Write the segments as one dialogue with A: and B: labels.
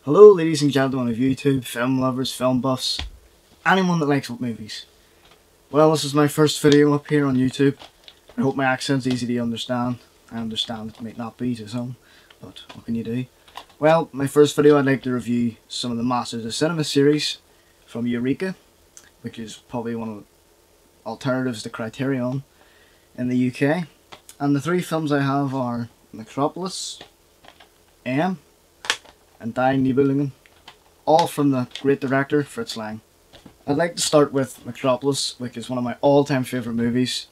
A: Hello ladies and gentlemen of YouTube, film lovers, film buffs, anyone that likes movies. Well, this is my first video up here on YouTube. I hope my accent's easy to understand. I understand it might not be to some, but what can you do? Well, my first video I'd like to review some of the Masters of Cinema series from Eureka, which is probably one of the alternatives to Criterion in the UK. And the three films I have are Metropolis, and Die Nibelungen, all from the great director Fritz Lang. I'd like to start with Metropolis, which is one of my all-time favourite movies.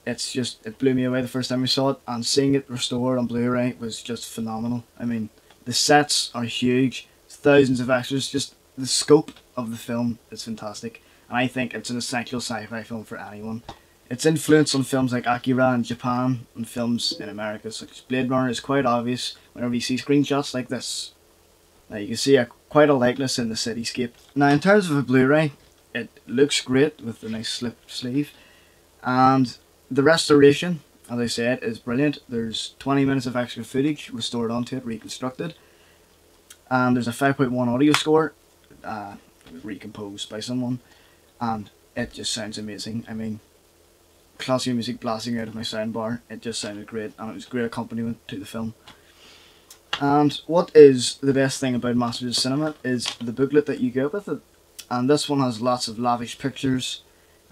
A: It blew me away the first time I saw it, and seeing it restored on Blu-ray was just phenomenal. I mean, the sets are huge, thousands of extras, just the scope of the film is fantastic, and I think it's an essential sci-fi film for anyone. Its influence on films like Akira in Japan and films in America such as Blade Runner is quite obvious whenever you see screenshots like this. Now you can see quite a likeness in the cityscape. Now in terms of a Blu-ray, it looks great with the nice slip sleeve, and the restoration, as I said, is brilliant. There's 20 minutes of extra footage restored onto it, reconstructed, and there's a 5.1 audio score, recomposed by someone, and it just sounds amazing. I mean, classical music blasting out of my soundbar, it just sounded great, and it was a great accompaniment to the film. And what is the best thing about Masters of Cinema is the booklet that you get with it. And this one has lots of lavish pictures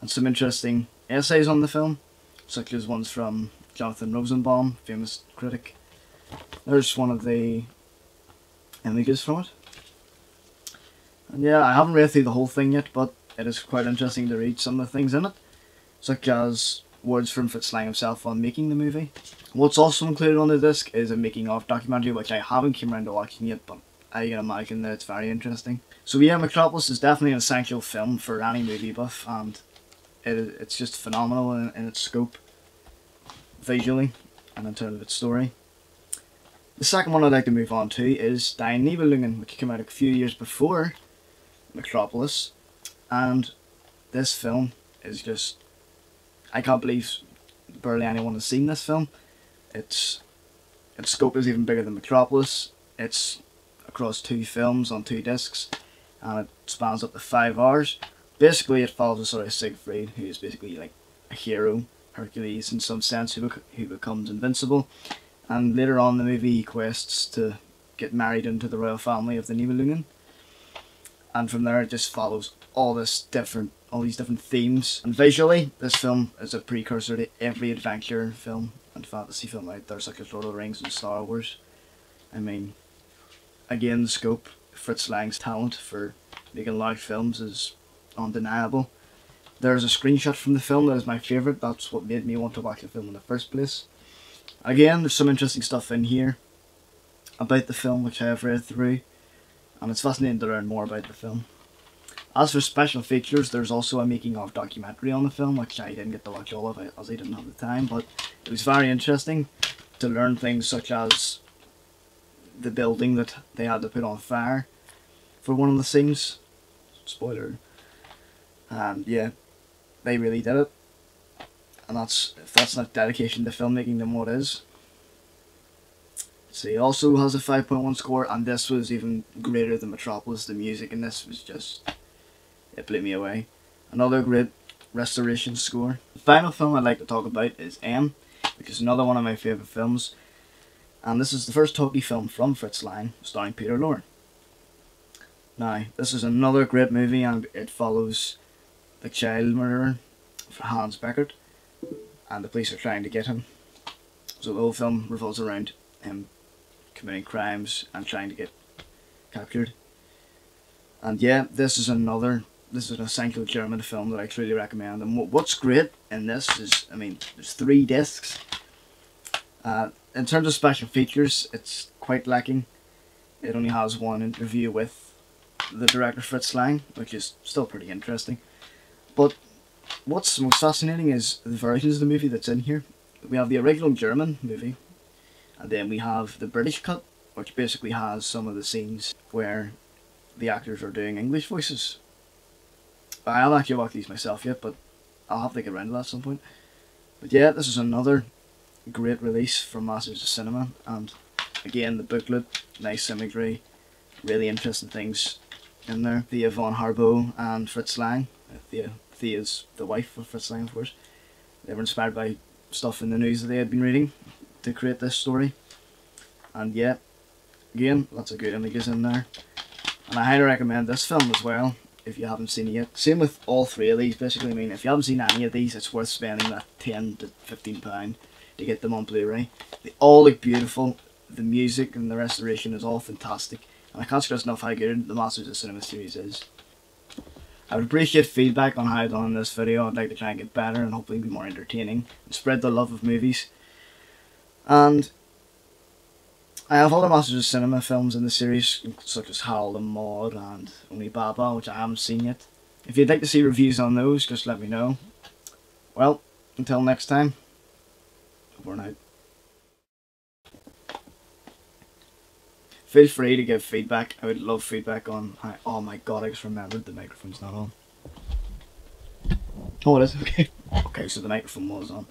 A: and some interesting essays on the film, such as ones from Jonathan Rosenbaum, famous critic. There's one of the images from it. And yeah, I haven't read through the whole thing yet, but it is quite interesting to read some of the things in it, such as words from Fritz Lang himself on making the movie. What's also included on the disc is a making of documentary, which I haven't come around to watching yet, but I can imagine that it's very interesting. So yeah, Metropolis is definitely an essential film for any movie buff, and it's just phenomenal in its scope, visually, and in terms of its story. The second one I'd like to move on to is Die Nibelungen, which came out a few years before Metropolis, and this film is just, I can't believe barely anyone has seen this film. Its scope is even bigger than Metropolis. It's across 2 films on 2 discs, and it spans up to 5 hours. Basically, it follows a sort of Siegfried, who is basically like a hero, Hercules in some sense, who becomes invincible. And later on in the movie, he quests to get married into the royal family of the Nibelungen. And from there, it just follows all these different themes. And visually, this film is a precursor to every adventure film and fantasy film out there, such as Lord of the Rings and Star Wars. I mean, again, the scope, Fritz Lang's talent for making large films is undeniable. There's a screenshot from the film that is my favourite. That's what made me want to watch the film in the first place. Again, there's some interesting stuff in here about the film which I have read through, and it's fascinating to learn more about the film. As for special features, there's also a making of documentary on the film, which I didn't get to watch all of it as I didn't have the time, but it was very interesting to learn things such as the building that they had to put on fire for one of the scenes. Spoiler. And yeah, they really did it. And if that's not dedication to filmmaking, then what is? So it also has a 5.1 score, and this was even greater than Metropolis. The music in this was just, it blew me away. Another great restoration score. The final film I'd like to talk about is M, which is another one of my favourite films. And this is the first talkie film from Fritz Lang, starring Peter Lorre. Now, this is another great movie, and it follows the child murderer, Hans Beckert, and the police are trying to get him. So the whole film revolves around him committing crimes and trying to get captured. And yeah, this is an essential German film that I truly recommend. And what's great in this is, I mean, there's 3 discs. In terms of special features, it's quite lacking. It only has one interview with the director Fritz Lang, which is still pretty interesting. But what's most fascinating is the versions of the movie that's in here. We have the original German movie, and then we have the British cut, which basically has some of the scenes where the actors are doing English voices. I haven't actually watched these myself yet, but I'll have to get around to that at some point. But yeah, this is another great release from Masters of Cinema, and again the booklet, nice imagery, really interesting things in there. Thea von Harbo and Fritz Lang. Thea's the wife of Fritz Lang, of course. They were inspired by stuff in the news that they had been reading to create this story. And yeah, again, lots of good images in there. And I highly recommend this film as well, if you haven't seen it yet. Same with all three of these, basically. I mean, if you haven't seen any of these, it's worth spending that £10 to £15 to get them on Blu-ray. They all look beautiful. The music and the restoration is all fantastic. And I can't stress enough how good the Masters of Cinema series is. I would appreciate feedback on how I've done in this video. I'd like to try and get better and hopefully be more entertaining and spread the love of movies. And I have other Masters of Cinema films in the series, such as Harold and Maude and Only Baba, which I haven't seen yet. If you'd like to see reviews on those, just let me know. Well, until next time, over and out. Feel free to give feedback. I would love feedback on how... Oh my god, I just remembered the microphone's not on. Oh, it is? Okay. Okay, so the microphone was on.